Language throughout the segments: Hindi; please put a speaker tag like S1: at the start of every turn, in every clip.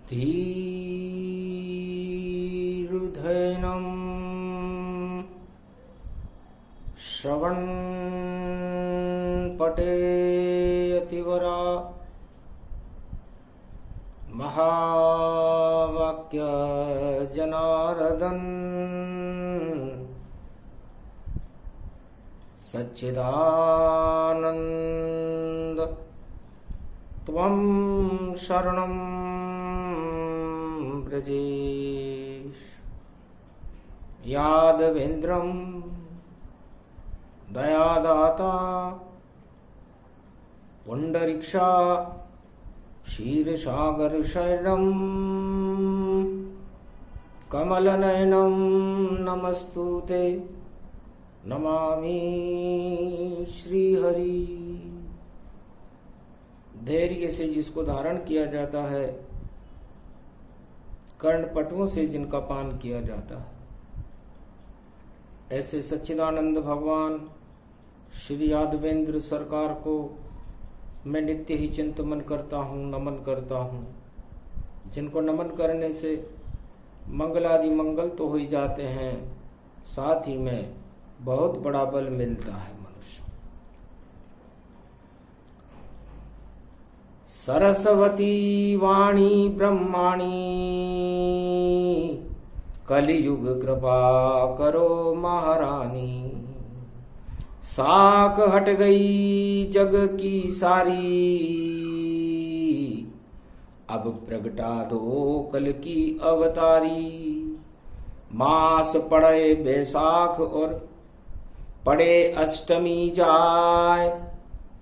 S1: धीरुधैनं श्रवणपटेऽतिवरा महावाक्य जनार्दन सच्चिदानंद त्वं शरणं व्रजेश यादवेन्द्रं दयादाता पुंडरीक्षा क्षीरसागर शरणं कमलनयनं नमस्तुते नमामि श्रीहरि। धैर्य से जिसको धारण किया जाता है, कर्णपटुओं से जिनका पान किया जाता है, ऐसे सच्चिदानंद भगवान श्री यादवेंद्र सरकार को मैं नित्य ही चिंतन करता हूँ, नमन करता हूँ। जिनको नमन करने से मंगलादि मंगल तो हो ही जाते हैं, साथ ही में बहुत बड़ा बल मिलता है मनुष्य। सरस्वती वाणी ब्रह्माणी कलियुग कृपा करो महारानी। साख हट गई जग की सारी, अब प्रगटा दो कल की अवतारी। मास पड़े बैसाख और पड़े अष्टमी जाए,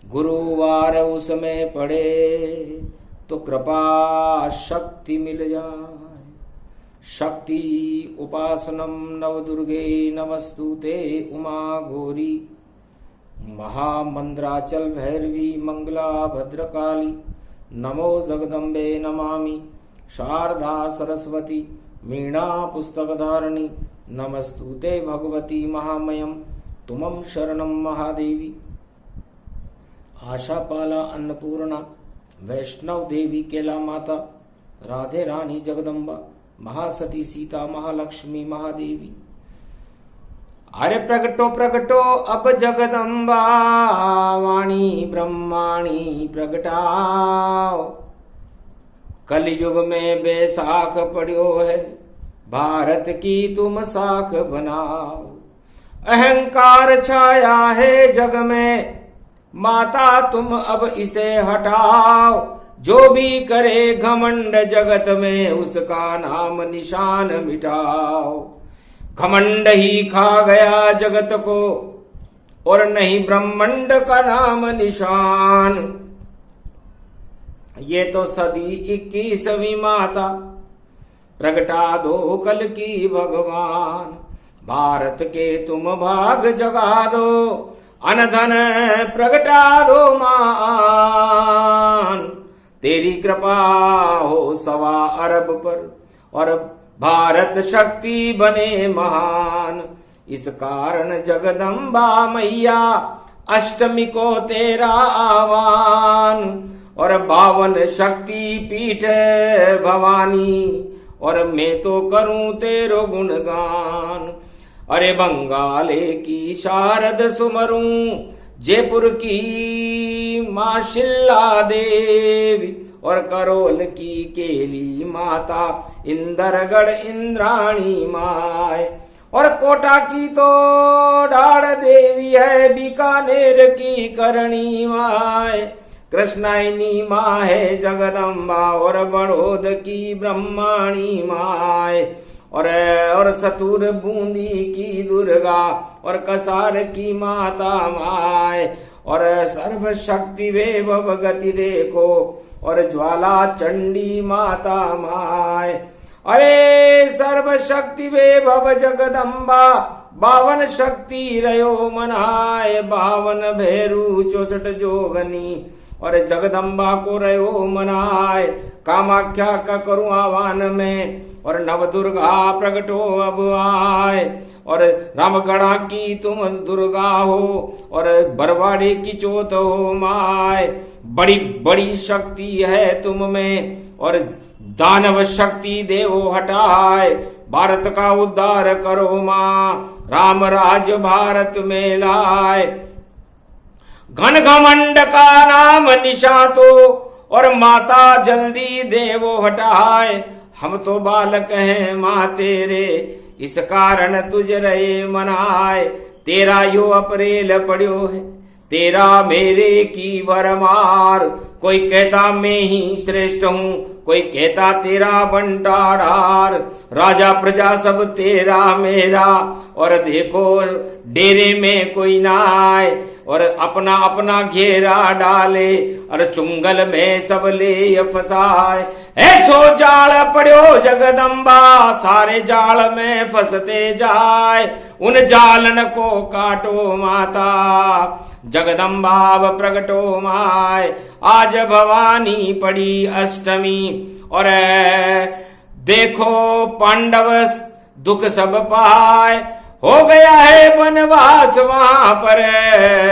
S1: गुरुवार उसमें पड़े तो कृपा शक्ति मिल जाए। शक्ति उपासनम नवदुर्गे नमस्तुते उमा गौरी। महामंद्राचल भैरवी मंगला भद्रकाली। नमो जगदम्बे नमामि शारदा सरस्वती मीणा पुस्तकधारिणी। नमस्तुते भगवती महामयम तुमं शरणं महादेवी। आशापाला अन्नपूर्णा वैष्णव देवी केला माता। राधे रानी जगदम्बा महासती सीता महालक्ष्मी महादेवी। अरे प्रगटो प्रगटो अब जगदम्बा वाणी ब्रह्माणी प्रगटाओ। कलयुग में बैसाख पड़ो है, भारत की तुम साख बनाओ। अहंकार छाया है जग में, माता तुम अब इसे हटाओ। जो भी करे घमंड जगत में, उसका नाम निशान मिटाओ। घमंड ही खा गया जगत को, और नहीं ब्रह्मांड का नाम निशान। ये तो सदी 21वीं माता, प्रगटा दो कल की भगवान। भारत के तुम भाग जगा दो, अनधन प्रगटा दो मान। तेरी कृपा हो 1.25 अरब पर, और भारत शक्ति बने महान। इस कारण जगदम्बा मैया अष्टमी को तेरा आह्वान। और 52 शक्ति पीठ भवानी, और मैं तो करूं तेरो गुणगान। अरे बंगाले की शारद सुमरूं, जयपुर की मां शिल्ला देवी। और करोल की केली माता, इंदरगढ़ इंद्राणी माय। और कोटा की तो डाड़ देवी है, बीकानेर की करणी माय। कृष्णायनी माँ है जगदम्बा, और बड़ौद की ब्रह्माणी माय। और सतुर बूंदी की दुर्गा, और कसार की माता माय। और सर्व शक्ति वैभव गति देखो, और ज्वाला चंडी माता माय। अरे सर्व शक्ति वैभव जगदम्बा, 52 शक्ति रयो मनाय। 52 भैरू 64 जोगनी, और जगदम्बा को रहो मनाए, कामाख्या का करूं आह्वान में, और नव दुर्गा प्रगटो अब आए। और रामगढ़ा की तुम दुर्गा हो, और बरवाड़े की चोत हो माय। बड़ी बड़ी शक्ति है तुम में, और दानव शक्ति देवो हटाए। भारत का उद्धार करो मां, राम राज भारत में लाए। घन घमंड का नाम निशातो, और माता जल्दी देवो हटाए। हम तो बालक हैं माँ तेरे, इस कारण तुझ रहे मनाए। तेरा यो अप्रैल पड़ो है, तेरा मेरे की भरमार। कोई कहता मैं ही श्रेष्ठ हूँ, कोई कहता तेरा बंटाधार। राजा प्रजा सब तेरा मेरा, और देखो डेरे में कोई ना आए। और अपना अपना घेरा डाले, और चुंगल में सब ले फसाए। ऐसो जाल पड़ो जगदम्बा, सारे जाल में फंसते जाए। उन जालन को काटो माता, जगदम्बा अब प्रगटो माय। आज भवानी पड़ी अष्टमी, और देखो पांडव दुख सब पाए। हो गया है वनवास वहां पर,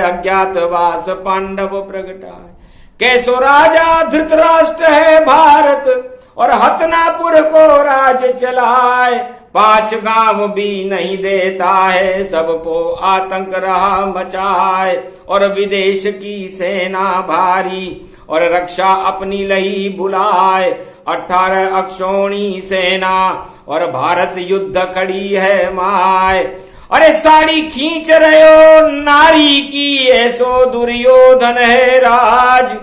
S1: अज्ञातवास पांडव प्रगटाए। कैसो राजा धृतराष्ट्र है भारत, और हतनापुर को राज चलाए। 5 गांव भी नहीं देता है, सबको आतंक रहा मचाए। और विदेश की सेना भारी, और रक्षा अपनी लही बुलाए। 18 अक्षौणी सेना, और भारत युद्ध खड़ी है माय। अरे साड़ी खींच रहे हो नारी की, ऐसो दुर्योधन है राज।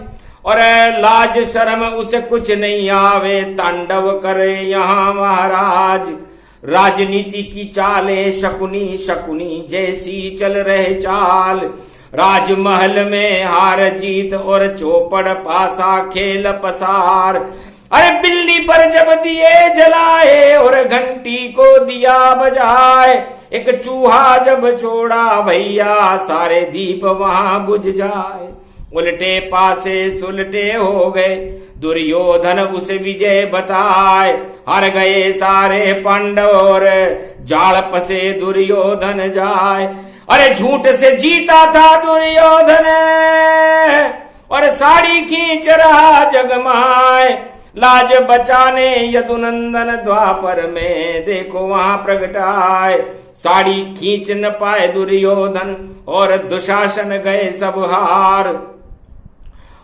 S1: और लाज शर्म उसे कुछ नहीं आवे, तांडव करे यहाँ महाराज। राजनीति की चाले शकुनी शकुनी जैसी चल रहे चाल। राजमहल में हार जीत, और चौपड़ पासा खेल पसार। अरे बिल्ली पर जब दिए जलाए, और घंटी को दिया बजाए। एक चूहा जब छोड़ा भैया, सारे दीप वहां बुझ जाए। उल्टे पासे सुलटे हो गए, दुर्योधन उसे विजय बताए। हार गए सारे पांडव, और जाल पसे दुर्योधन जाए। अरे झूठ से जीता था दुर्योधन, और साड़ी खींच रहा जगमाए। लाज बचाने यदुनंदन द्वापर में, देखो वहां प्रगटाए। साड़ी खींच न पाए दुर्योधन, और दुशासन गए सब हार।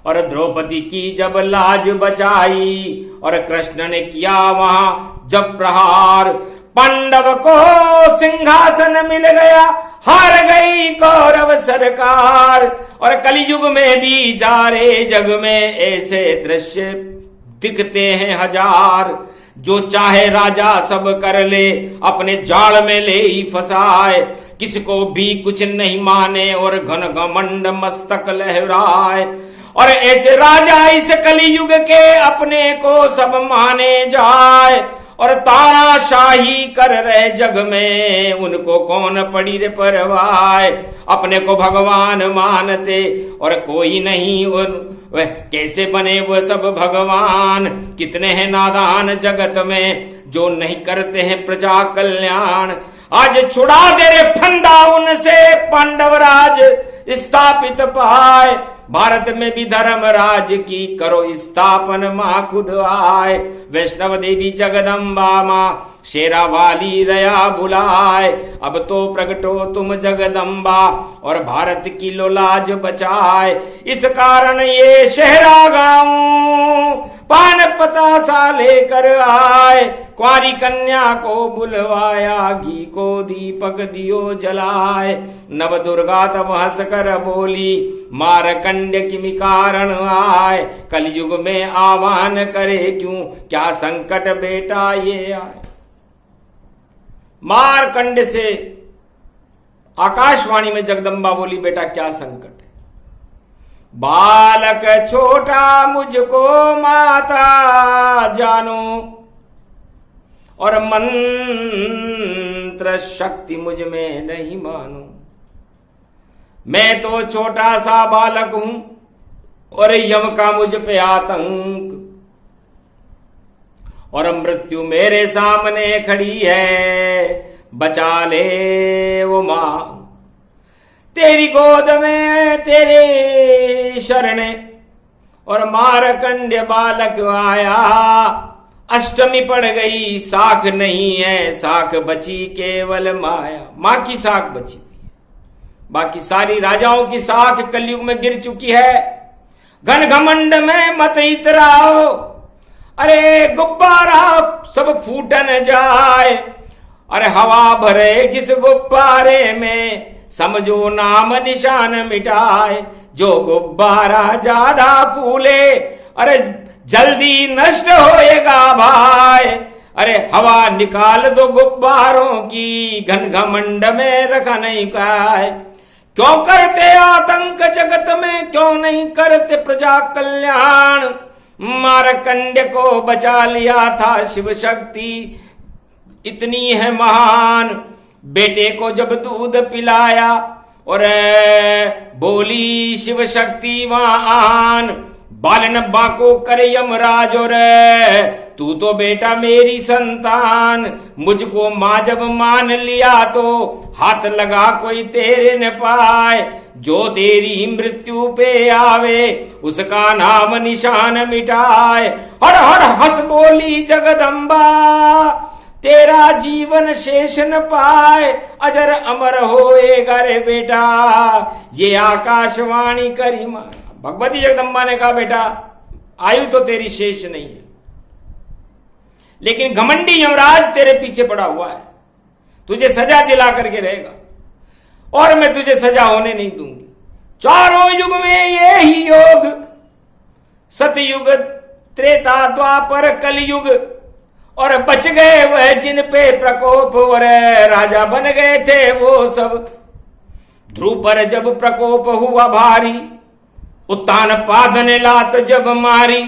S1: और द्रौपदी की जब लाज बचाई, और कृष्ण ने किया वहां जब प्रहार। पांडव को सिंहासन मिल गया, हार गई कौरव सरकार। और कलयुग में भी जारे जग में ऐसे दृश्य दिखते हैं हजार। जो चाहे राजा सब कर ले, अपने जाल में ले ही फसाए। किसको भी कुछ नहीं माने, और घन घमंड मस्तक लहराए। और ऐसे राजा इस कलयुग के अपने को सब माने जाए। और तानाशाही कर रहे जग में, उनको कौन पड़ी रे परवाह। अपने को भगवान मानते, और कोई नहीं, और वह कैसे बने वो सब भगवान। कितने हैं नादान जगत में, जो नहीं करते हैं प्रजा कल्याण। आज छुड़ा दे रे फंदा उनसे, पांडव राज स्थापित पाए। भारत में भी धर्म राज की करो स्थापन, माँ खुद आए। वैष्णव देवी जगदम्बा माँ, शेरा वाली रया बुलाए। अब तो प्रगटो तुम जगदम्बा, और भारत की लो लाज बचाए। इस कारण ये शहरा गाँव पान पतासा लेकर आए। कुंवारी कन्या को बुलवाया, घी को दीपक दियो जलाए। नव दुर्गा तब हंस कर बोली, मारकंड्य किमि कारण आए। कलयुग में आह्वान करे क्यों, क्या संकट बेटा ये आए। मारकंड से आकाशवाणी में जगदम्बा बोली, बेटा क्या संकट है। बालक छोटा मुझको माता जानो, और मंत्र शक्ति मुझ में नहीं मानो। मैं तो छोटा सा बालक हूं, और यम का मुझ पे आतंक, और मृत्यु मेरे सामने खड़ी है, बचा ले वो मां। तेरी गोद में तेरे शरणे और मारकंड्य बालक आया, अष्टमी पड़ गई, साख नहीं है, साख बची केवल माया। मां की साख बची हुई है, बाकी सारी राजाओं की साख कलयुग में गिर चुकी है। घन घमंड में मत इतराओ, अरे गुब्बारा सब फूट न जाए, अरे हवा भरे जिस गुब्बारे में, समझो नाम निशान मिटाए। जो गुब्बारा ज्यादा फूले, अरे जल्दी नष्ट होएगा भाई, अरे हवा निकाल दो गुब्बारों की, घन घमंड में रखा नहीं काय। क्यों करते आतंक जगत में, क्यों नहीं करते प्रजा कल्याण। मारकंड्य को बचा लिया था शिव शक्ति, इतनी है महान। बेटे को जब दूध पिलाया और बोली शिव शक्ति वहां, बालन बाको करे यमराज, और तू तो बेटा मेरी संतान। मुझको मां जब मान लिया तो हाथ लगा कोई तेरे न पाए। जो तेरी मृत्यु पे आवे उसका नाम निशान मिटाए। हर हर हंस बोली जगदम्बा, तेरा जीवन शेष न पाए, अजर अमर होएगा रे बेटा, ये आकाशवाणी करी मां। भगवती जगदम्बा ने कहा बेटा आयु तो तेरी शेष नहीं है, लेकिन घमंडी यमराज तेरे पीछे पड़ा हुआ है, तुझे सजा दिला करके रहेगा, और मैं तुझे सजा होने नहीं दूंगी। चारों युग में ये ही योग, सतयुग त्रेता द्वापर कलयुग, और बच गए वह जिन पे प्रकोप, और राजा बन गए थे वो सब। ध्रुव पर जब प्रकोप हुआ भारी, उत्तान पाद ने लात जब मारी,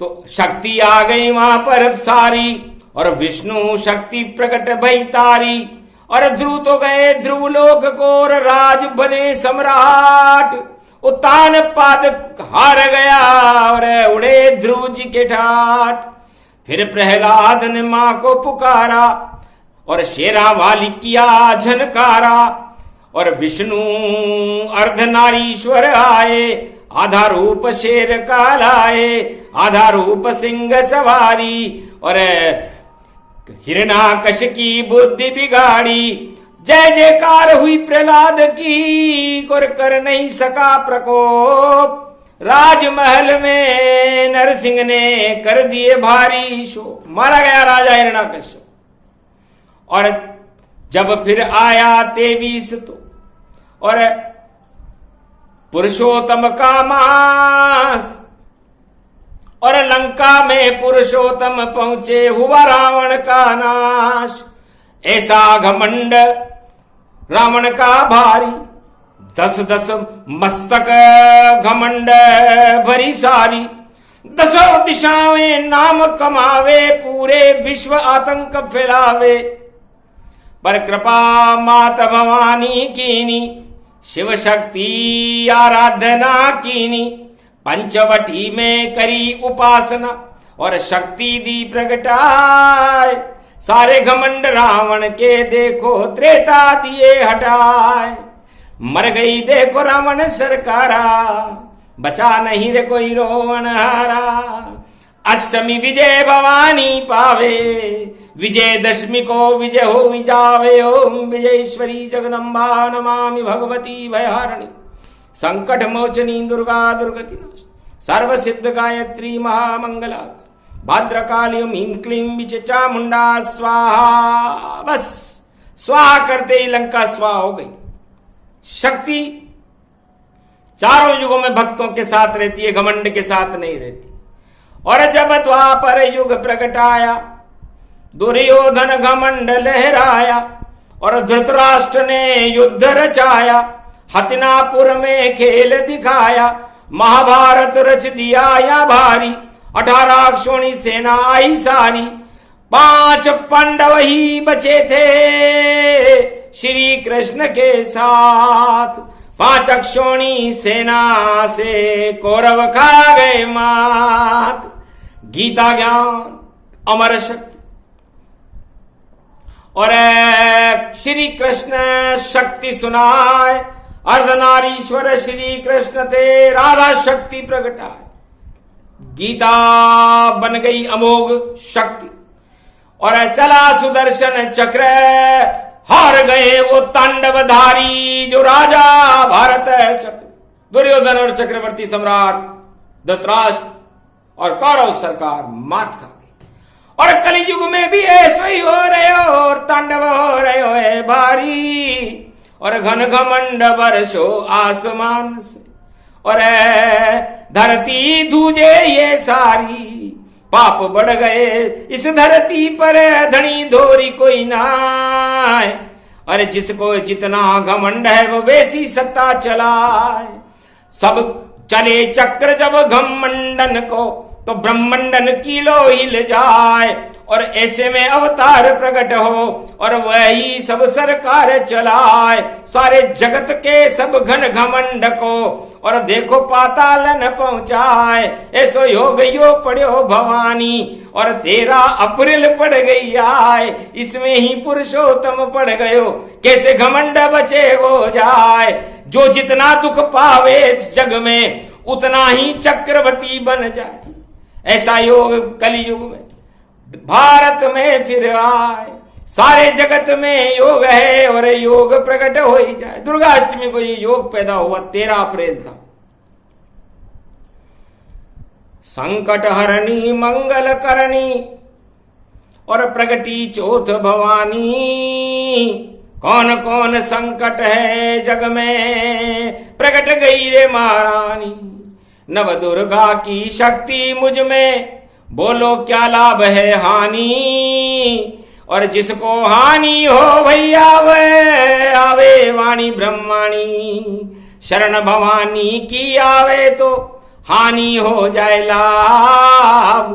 S1: तो शक्ति आ गई वहां पर सारी, और विष्णु शक्ति प्रकट भई तारी। और ध्रुव तो गए ध्रुव लोक को, और राज बने सम्राट। उत्तान पाद हार गया, और उड़े ध्रुव जी के ठाट। फिर प्रहलाद ने मां को पुकारा, और शेरा वाली किया झनकारा, और विष्णु अर्धनारीश्वर आए, आधा रूप शेर का लाए, आधा रूप सिंह सवारी, और हिरणाकश की बुद्धि बिगाड़ी। जय जयकार हुई प्रहलाद की, और कर नहीं सका प्रकोप। राजमहल में नरसिंह ने कर दिए भारी शोक, मारा गया राजा हिरणाकश। और जब फिर आया 23 तो, और पुरुषोत्तम का मास, और लंका में पुरुषोत्तम पहुंचे, हुआ रावण का नाश। ऐसा घमंड रावण का भारी, 10-10 मस्तक घमंड भरी सारी। 10 दिशाएं नाम कमावे, पूरे विश्व आतंक फैलावे। पर कृपा माता भवानी कीनी, शिव शक्ति आराधना कीनी। पंचवटी में करी उपासना, और शक्ति दी प्रगटाए। सारे घमंड रावण के देखो, त्रेता दिए हटाए। मर गई देखो रावण सरकारा, बचा नहीं रे कोई रोवण हारा। अष्टमी विजय भवानी पावे, विजयदशमी को विजय हो विजावे। ओम विजयेश्वरी जगदम्बा नमामि भगवती भयहारिणी, संकट मोचनी दुर्गा दुर्गति नाश, सर्व सिद्ध गायत्री महामंगला। भाद्रकाली ह्रीं क्लीं विच चामुंडा स्वाहा। बस स्वाहा करते ही लंका स्वाहा हो गई। शक्ति चारों युगों में भक्तों के साथ रहती है, घमंड के साथ नहीं रहती। और जब द्वापर युग प्रगटाया, दुर्योधन घमंड लहराया, और धृतराष्ट्र ने युद्ध रचाया। हतिनापुर में खेल दिखाया, महाभारत रच दिया या भारी। 18 अक्षोणी सेना आई सारी, 5 पांडव ही बचे थे श्री कृष्ण के साथ। 5 अक्षोणी सेना से कौरव खा गए मात। गीता ज्ञान अमर शक्ति। और श्री कृष्ण शक्ति सुनाए, अर्धनारीश्वर श्री कृष्ण थे, राधा शक्ति प्रगटाए। गीता बन गई अमोघ शक्ति और चला सुदर्शन चक्र, हार गए वो तांडवधारी जो राजा भारत चक्र। दुर्योधन और चक्रवर्ती सम्राट धृतराष्ट्र और कौरव सरकार मात खा गई। और कलयुग में भी ऐसा ही हो रहे हो और तांडव हो रहे हो है भारी। और घन घमंड बरसो आसमान से और धरती धूजे ये सारी। पाप बढ़ गए इस धरती पर धनी धोरी कोई ना। अरे जिसको जितना घमंड है वो वैसी सत्ता चलाए। सब चले चक्र जब घमंडन को तो ब्रह्मंडन किलो हिल जाए। और ऐसे में अवतार प्रकट हो और वही सब सरकार चलाए। सारे जगत के सब घन घमंड को और देखो पाताल न पहुंचाए। ऐसो योग यो पढ़ो भवानी और 13 अप्रैल पड़ गई आए। इसमें ही पुरुषोत्तम पड़ गयो कैसे घमंड बचे हो जाए। जो जितना दुख पावे इस जग में उतना ही चक्रवर्ती बन जाए। ऐसा योग कलयुग में भारत में फिर आए। सारे जगत में योग है और योग प्रकट हो ही जाए। दुर्गाष्टमी को ये योग पैदा हुआ 13 अप्रैल था। संकट हरणी मंगल करणी और प्रगटी चौथ भवानी। कौन कौन संकट है जग में प्रकट गई रे महारानी। नव दुर्गा की शक्ति मुझ में बोलो क्या लाभ है हानि। और जिसको हानि हो भैया वे आवे वाणी ब्रह्माणी। शरण भवानी की आवे तो हानि हो जाए लाभ।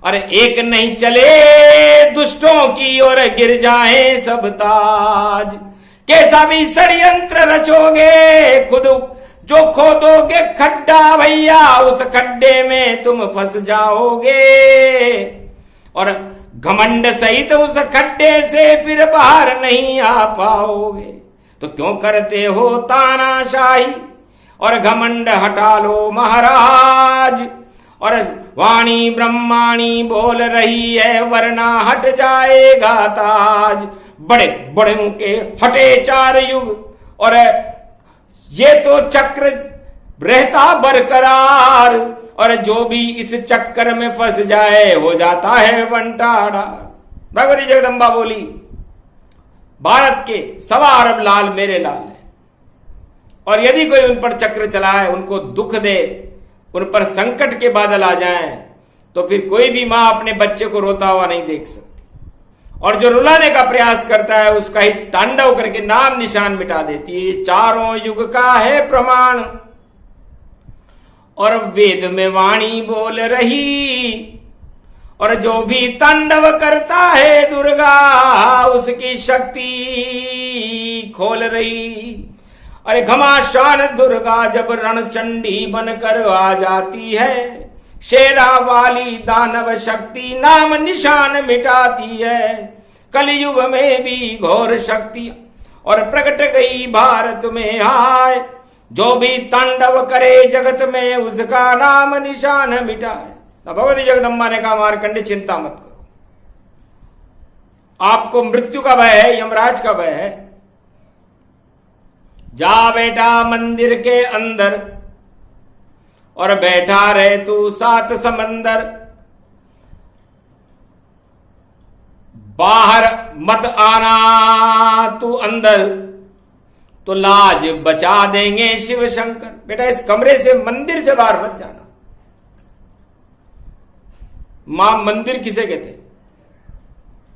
S1: और एक नहीं चले दुष्टों की और गिर जाए सब ताज। कैसा भी षड्यंत्र रचोगे खुद जो खोदोगे खड्डा भैया उस खड्डे में तुम फंस जाओगे। और घमंड सहित उस खड्डे से फिर बाहर नहीं आ पाओगे। तो क्यों करते हो तानाशाही और घमंड हटा लो महाराज। और वाणी ब्रह्माणी बोल रही है वरना हट जाएगा ताज। बड़े बड़े के हटे 4 युग और ये तो चक्र रहता बरकरार। और जो भी इस चक्कर में फंस जाए हो जाता है बंटाड़ा। भगवती जगदम्बा बोली भारत के 1.25 अरब लाल मेरे लाल है। और यदि कोई उन पर चक्र चलाए उनको दुख दे उन पर संकट के बादल आ जाएं तो फिर कोई भी मां अपने बच्चे को रोता हुआ नहीं देख सकती। और जो रुलाने का प्रयास करता है उसका ही तांडव करके नाम निशान मिटा देती है। चारों युग का है प्रमाण। और वेद में वाणी बोल रही और जो भी तांडव करता है दुर्गा उसकी शक्ति खोल रही। अरे घमासान दुर्गा जब रणचंडी बनकर आ जाती है। शेरा वाली दानव शक्ति नाम निशान मिटाती है। कलयुग में भी घोर शक्ति और प्रकट गई भारत में आए। जो भी तांडव करे जगत में उसका नाम निशान मिटाए। भगवती जगदम्बा ने कहा मार्कंडे चिंता मत करो। आपको मृत्यु का भय है, यमराज का भय है। जा बेटा मंदिर के अंदर और बैठा रहे तू 7 समंदर। बाहर मत आना तू अंदर तो लाज बचा देंगे शिव शंकर। बेटा इस कमरे से मंदिर से बाहर मत जाना। मां मंदिर किसे कहते?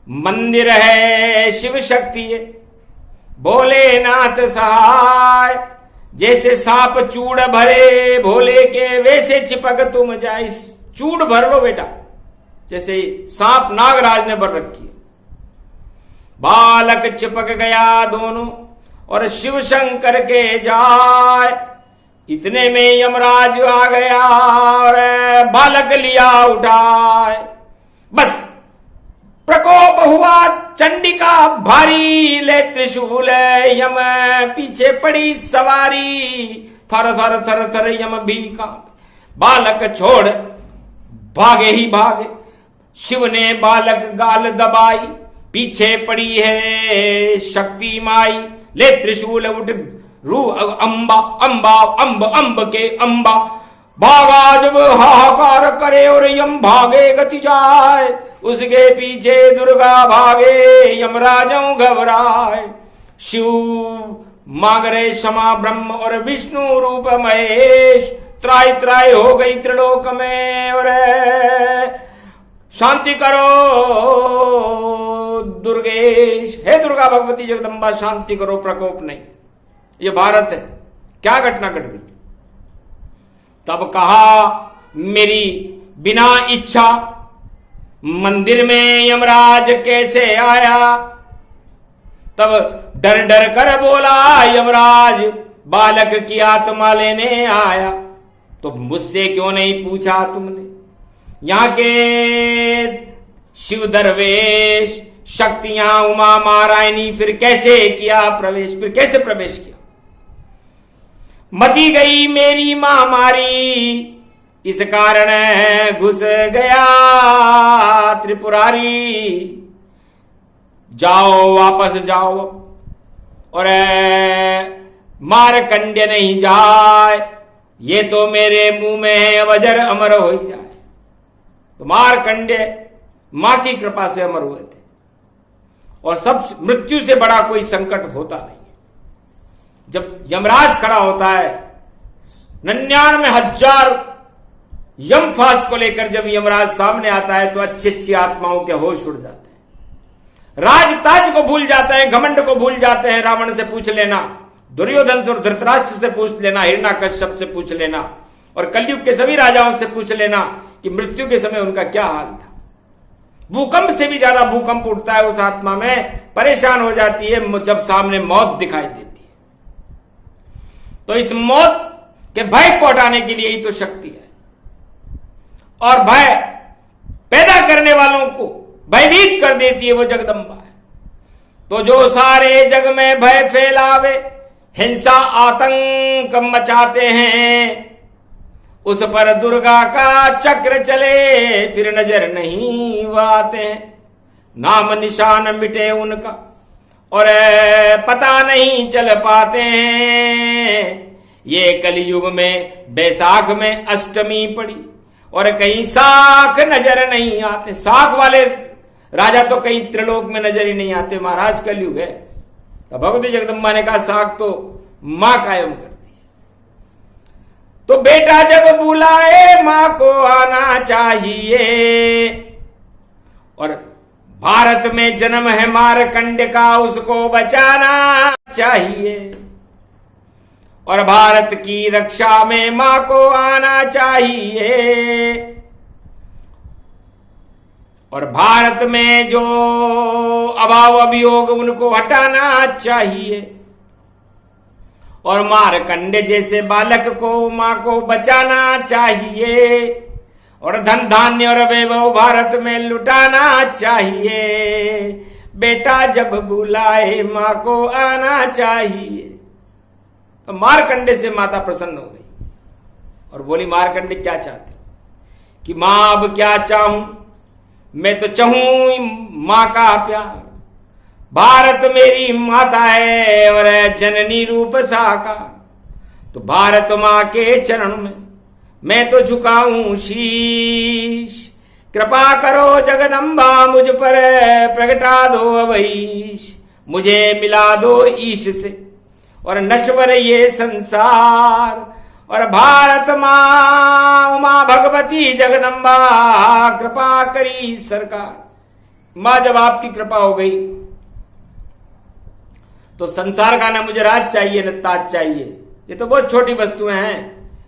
S1: मंदिर है शिव शक्ति है। भोलेनाथ सहाय। जैसे सांप चूड़ भरे भोले के वैसे चिपक तुम जाए। चूड़ भर लो बेटा जैसे सांप नागराज ने भर रखी है। बालक चिपक गया दोनों और शिव शंकर के जाय। इतने में यमराज आ गया और बालक लिया उठाए। बस प्रकोप हुआ चंडिका भारी, ले त्रिशूल यम पीछे पड़ी सवारी। थर थर थर थर यम भी कांपे, बालक छोड़ भागे ही भागे। शिव ने बालक गाल दबाई, पीछे पड़ी है शक्ति माई। ले त्रिशूल उठ रू अंबा अंबा अम्ब अम्ब के अंबा। भागा जब हाहाकार करे और यम भागे गति जाए। उसके पीछे दुर्गा भागे, यमराजों घबराए। शिव मांग रहे क्षमा ब्रह्म और विष्णु रूप महेश। त्राई त्राई हो गई त्रिलोक में और शांति करो दुर्गेश। हे दुर्गा भगवती जगदम्बा शांति करो, प्रकोप नहीं। ये भारत है, क्या घटना घट गई। तब कहा मेरी बिना इच्छा मंदिर में यमराज कैसे आया। तब डर डर कर बोला यमराज, बालक की आत्मा लेने आया। तो मुझसे क्यों नहीं पूछा तुमने। यहां के शिव दरवेश शक्तियां उमा महारानी फिर कैसे किया प्रवेश, फिर कैसे प्रवेश किया। मची गई मेरी महामारी, इस कारण घुस गया त्रिपुरारी। जाओ वापस जाओ और मारकंड्य नहीं जाए। ये तो मेरे मुंह में है वज्र अमर हो जाए। तो मारकंड्य मां की कृपा से अमर हुए थे और सब मृत्यु से बड़ा कोई संकट होता नहीं। जब यमराज खड़ा होता है 99,000 यम फास को लेकर जब यमराज सामने आता है तो अच्छी अच्छी आत्माओं के होश उड़ जाते हैं। राज ताज को भूल जाते हैं, घमंड को भूल जाते हैं। रावण से पूछ लेना, दुर्योधन और धृतराष्ट्र से पूछ लेना, हिरण्याकश्यप से पूछ लेना और कलयुग के सभी राजाओं से पूछ लेना कि मृत्यु के समय उनका क्या हाल था। भूकंप से भी ज्यादा भूकंप उठता है उस आत्मा में, परेशान हो जाती है जब सामने मौत दिखाई देती है। तो इस मौत के भय को हटाने के लिए ही तो शक्ति है और भय पैदा करने वालों को भयभीत कर देती है वो जगदम्बा है। तो जो सारे जग में भय फैलावे, हिंसा आतंक मचाते हैं, उस पर दुर्गा का चक्र चले फिर नजर नहीं आते हैं। नाम निशान मिटे उनका और पता नहीं चल पाते हैं। ये कलयुग में बैसाख में अष्टमी पड़ी और कहीं साख नजर नहीं आते। साख वाले राजा तो कहीं त्रिलोक में नजर ही नहीं आते। महाराज कलयुग है। तो भगवती जगदम्बा ने कहा साख तो मां कायम करती है। तो बेटा जब बुलाए मां को आना चाहिए और भारत में जन्म है मारकंड का, उसको बचाना चाहिए और भारत की रक्षा में मां को आना चाहिए और भारत में जो अभाव अभियोग उनको हटाना चाहिए और मारकंड जैसे बालक को मां को बचाना चाहिए और धन धान्य और वैभव भारत में लुटाना चाहिए। बेटा जब बुलाए मां को आना चाहिए। तो मारकंडे से माता प्रसन्न हो गई और बोली मारकंडे क्या चाहते हो कि मां अब क्या चाहूं, मैं तो चाहूं मां का प्यार। भारत मेरी माता है और जननी रूप साका। तो भारत मां के चरण में मैं तो झुकाऊं शीश। कृपा करो जगदम्बा मुझ पर प्रगटा दो अवईश। मुझे मिला दो ईश से और नश्वर ये संसार और भारत मां उमा भगवती जगदम्बा कृपा करी सरकार। मां जब आपकी कृपा हो गई तो संसार का ना मुझे राज चाहिए न ताज चाहिए। ये तो बहुत छोटी वस्तुएं हैं,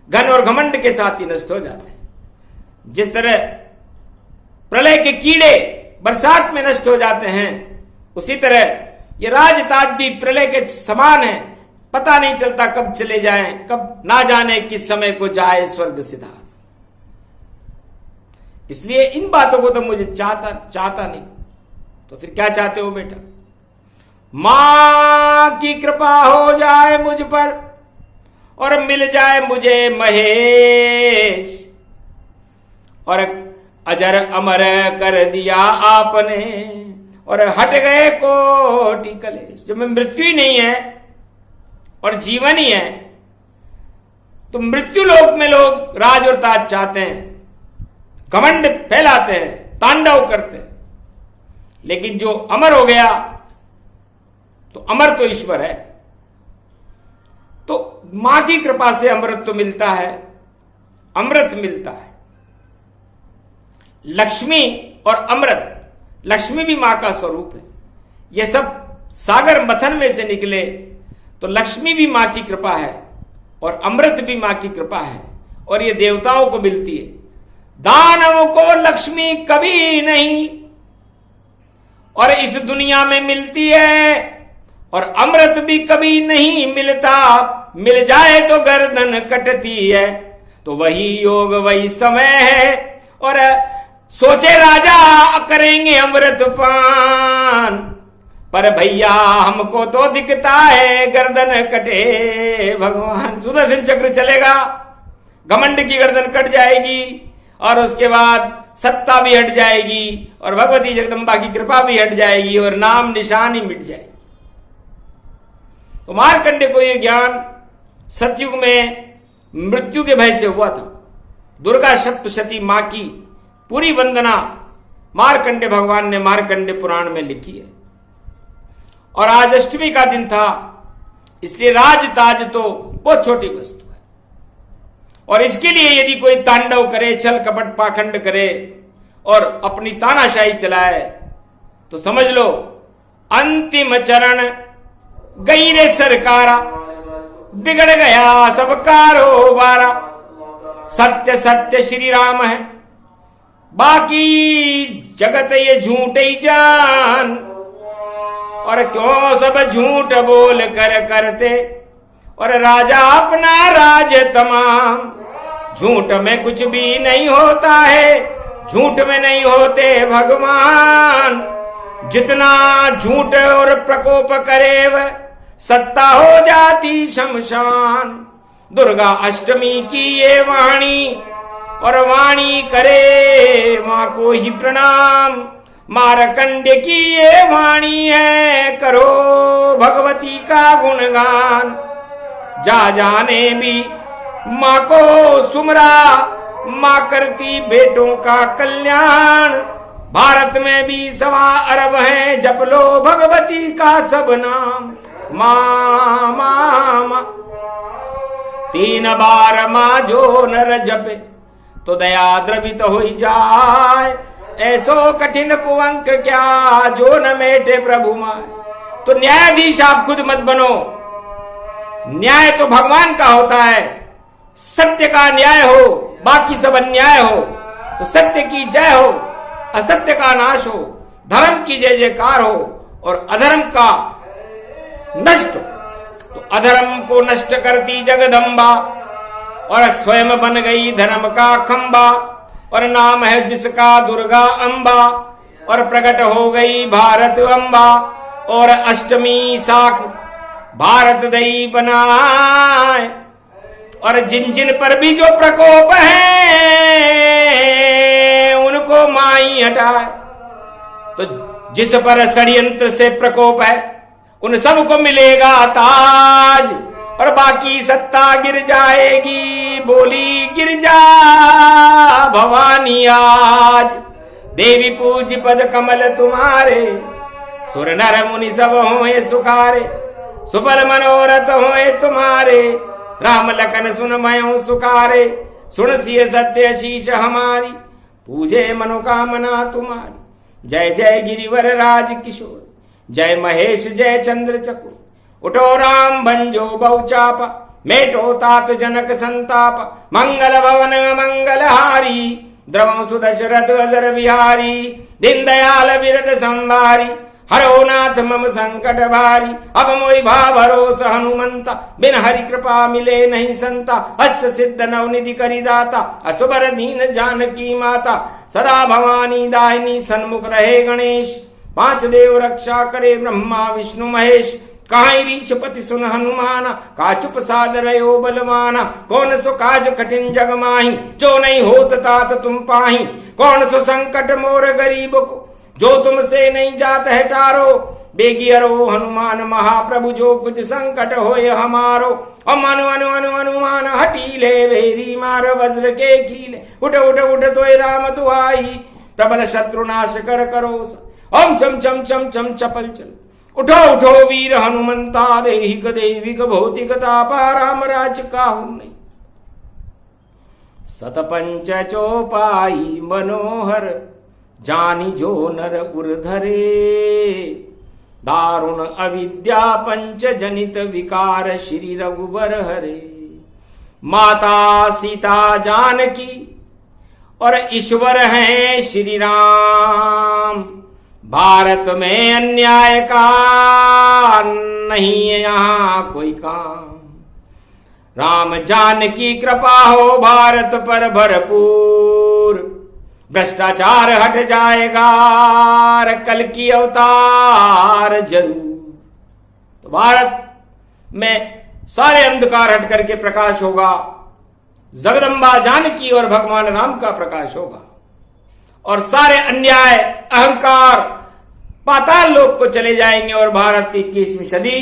S1: घन और घमंड के साथ ही नष्ट हो जाते हैं। जिस तरह प्रलय के कीड़े बरसात में नष्ट हो जाते हैं, उसी तरह ये राज ताज भी प्रलय के समान है, पता नहीं चलता कब चले जाएं, कब ना जाने किस समय को जाए स्वर्ग सिधार। इसलिए इन बातों को तो मुझे चाहता नहीं। तो फिर क्या चाहते हो बेटा? मां की कृपा हो जाए मुझ पर और मिल जाए मुझे महेश, और अजर अमर कर दिया आपने और हट गए कोटि कलेश। जब में मृत्यु ही नहीं है और जीवन ही है, तो मृत्यु लोक में लोग राज और ताज चाहते हैं, घमंड फैलाते हैं, तांडव करते हैं। लेकिन जो अमर हो गया, तो अमर तो ईश्वर है। तो मां की कृपा से अमृत तो मिलता है, अमृत मिलता है। लक्ष्मी और अमृत, लक्ष्मी भी मां का स्वरूप है। ये सब सागर मथन में से निकले, तो लक्ष्मी भी मां की कृपा है और अमृत भी मां की कृपा है, और ये देवताओं को मिलती है। दानवों को लक्ष्मी कभी नहीं और इस दुनिया में मिलती है, और अमृत भी कभी नहीं मिलता, मिल जाए तो गर्दन कटती है। तो वही योग वही समय है, और सोचे राजा करेंगे अमृत पान, पर भैया हमको तो दिखता है गर्दन कटे भगवान। सुदर्शन चक्र चलेगा, घमंड की गर्दन कट जाएगी, और उसके बाद सत्ता भी हट जाएगी, और भगवती जगदम्बा की कृपा भी हट जाएगी, और नाम निशान ही मिट जाएगी। तो मार्कंडे को यह ज्ञान सतयुग में मृत्यु के भय से हुआ था। दुर्गा सप्तशती मां की पूरी वंदना मार्कंडे भगवान ने मार्कंडे पुराण में लिखी है। और आज अष्टमी का दिन था, इसलिए राज ताज तो बहुत छोटी वस्तु है, और इसके लिए यदि कोई तांडव करे, छल कपट पाखंड करे और अपनी तानाशाही चलाए, तो समझ लो अंतिम चरण गई रे सरकारा, बिगड़ गया सब कारोबारा। सत्य सत्य श्री राम है, बाकी जगत ये झूठ ही जान, और क्यों सब झूठ बोल कर करते, और राजा अपना राज तमाम। झूठ में कुछ भी नहीं होता है, झूठ में नहीं होते भगवान। जितना झूठ और प्रकोप करे वह सत्ता हो जाती शमशान। दुर्गा अष्टमी की ये वाणी, और वाणी करे मां को ही प्रणाम। मारकंडे की ये वाणी है, करो भगवती का गुणगान। जा जाने भी मां को सुमरा, मां करती बेटों का कल्याण। भारत में भी 1.25 अरब हैं, जप लो भगवती का सब नाम। मां मां मां 3 बार मां जो नर जपे, तो दया द्रवित हो जाए। ऐसो कठिन कुअंक क्या, जो न मेटे प्रभु माय। तो न्यायाधीश आप खुद मत बनो, न्याय तो भगवान का होता है। सत्य का न्याय हो, बाकी सब अन्याय हो। तो सत्य की जय हो, असत्य का नाश हो, धर्म की जय जयकार हो, और अधर्म का नष्ट हो। तो अधर्म को नष्ट करती जगदम्बा, और स्वयं बन गई धर्म का खंबा। और नाम है जिसका दुर्गा अंबा, और प्रकट हो गई भारत अंबा। और अष्टमी साख भारत दई बनाए, और जिन जिन पर भी जो प्रकोप है उनको माई हटाए। तो जिस पर षड्यंत्र से प्रकोप है उन सबको मिलेगा ताज, और बाकी सत्ता गिर जाएगी। बोली गिर जा भवानी आज, देवी पूज पद कमल तुम्हारे। सुर नर मुनि सब होए सुखारे, सुफल मनोरथ होए तुम्हारे। राम लखन सुन मयो सुखारे, सुन सिय सत्य शीश हमारी। पूजे मनोकामना तुम्हारी। जय जय गिरिवर राज किशोर, जय महेश जय चंद्र चकोर। उठो राम भंजो बहुचापा, मेटो तात जनक संताप। मंगल भवन मंगलहारी, द्रवं सुदशरथ अजर बिहारी। दीन दयाल विरद संभारी, हरो नाथ मम संकट भारी, अब मोहि भाव भरोस हनुमंता, बिन हरि कृपा मिले नहीं संता, अष्ट सिद्ध नवनिधि करि दाता, असुबर दीन जानकी माता, सदा भवानी दाहिनी सन्मुख रहे गणेश, पांच देव रक्षा करे ब्रह्मा विष्णु महेश, काहि रीछ पति सुन हनुमाना, का चुप साद रयो बलवाना, कौन सो काज कठिन जग माही, जो नहीं होत तात तुम पाही, कौन सो संकट मोर गरीब को, जो तुमसे नहीं जात है टारो, बेगियरो हनुमान महाप्रभु, जो कुछ संकट होए हमारो, मनु अनु अनु हनुमान हटीले, वेरी मार वज्र के कीले, उठ उठ उठ तोय राम दुआई, प्रबल शत्रुनाश कर करो, ओम चम चम चम चम चपल चल, उठो उठो वीर हनुमंता, देहिक दैविक भौतिक तापा, राम राज काहू नहीं, सतपंच चौपाई मनोहर, जानी जो नर उर्धरे, दारुण अविद्या पंच जनित विकार, श्री रघुबर हरे, माता सीता जानकी और ईश्वर हैं श्री राम, भारत में अन्याय का नहीं है यहाँ कोई काम, राम जानकी कृपा हो भारत पर भरपूर, भ्रष्टाचार हट जाएगा कल की अवतार जरूर, तो भारत में सारे अंधकार हट करके प्रकाश होगा, जगदम्बा जानकी और भगवान राम का प्रकाश होगा, और सारे अन्याय अहंकार पाताल लोक को चले जाएंगे, और भारत की 21वीं सदी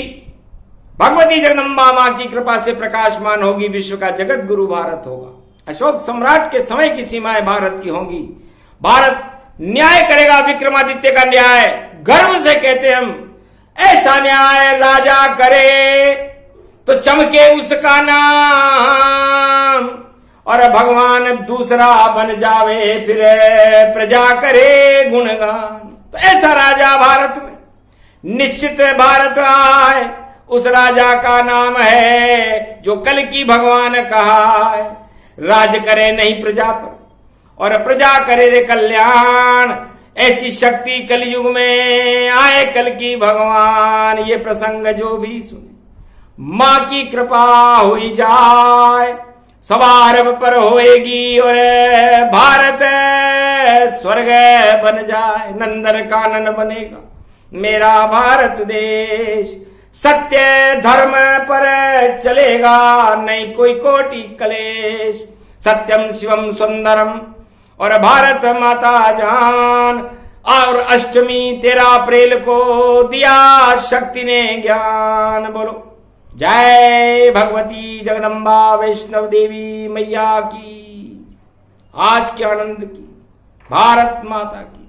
S1: भगवती जगदम्बा मां की कृपा से प्रकाशमान होगी, विश्व का जगत गुरु भारत होगा, अशोक सम्राट के समय की सीमाएं भारत की होंगी, भारत न्याय करेगा, विक्रमादित्य का न्याय, गर्व से कहते हम, ऐसा न्याय राजा करे तो चमके उसका नाम, और भगवान दूसरा बन जावे फिर प्रजा करे गुणगान, तो ऐसा राजा भारत में निश्चित भारत आए, उस राजा का नाम है जो कल की भगवान कहा है, राज करे नहीं प्रजा पर और प्रजा करे रे कल्याण, ऐसी शक्ति कलयुग में आए कल की भगवान, ये प्रसंग जो भी सुने मां की कृपा हुई जाए, सवार पर होएगी और भारत स्वर्ग बन जाए, नंदन कानन बनेगा मेरा भारत देश, सत्य धर्म पर चलेगा नहीं कोई कोटि कलेश, सत्यम शिवम सुंदरम और भारत माता जान, और अष्टमी 13 अप्रैल को दिया शक्ति ने ज्ञान, बोलो जय भगवती जगदम्बा वैष्णव देवी मैया की, आज के आनंद की, भारत माता की।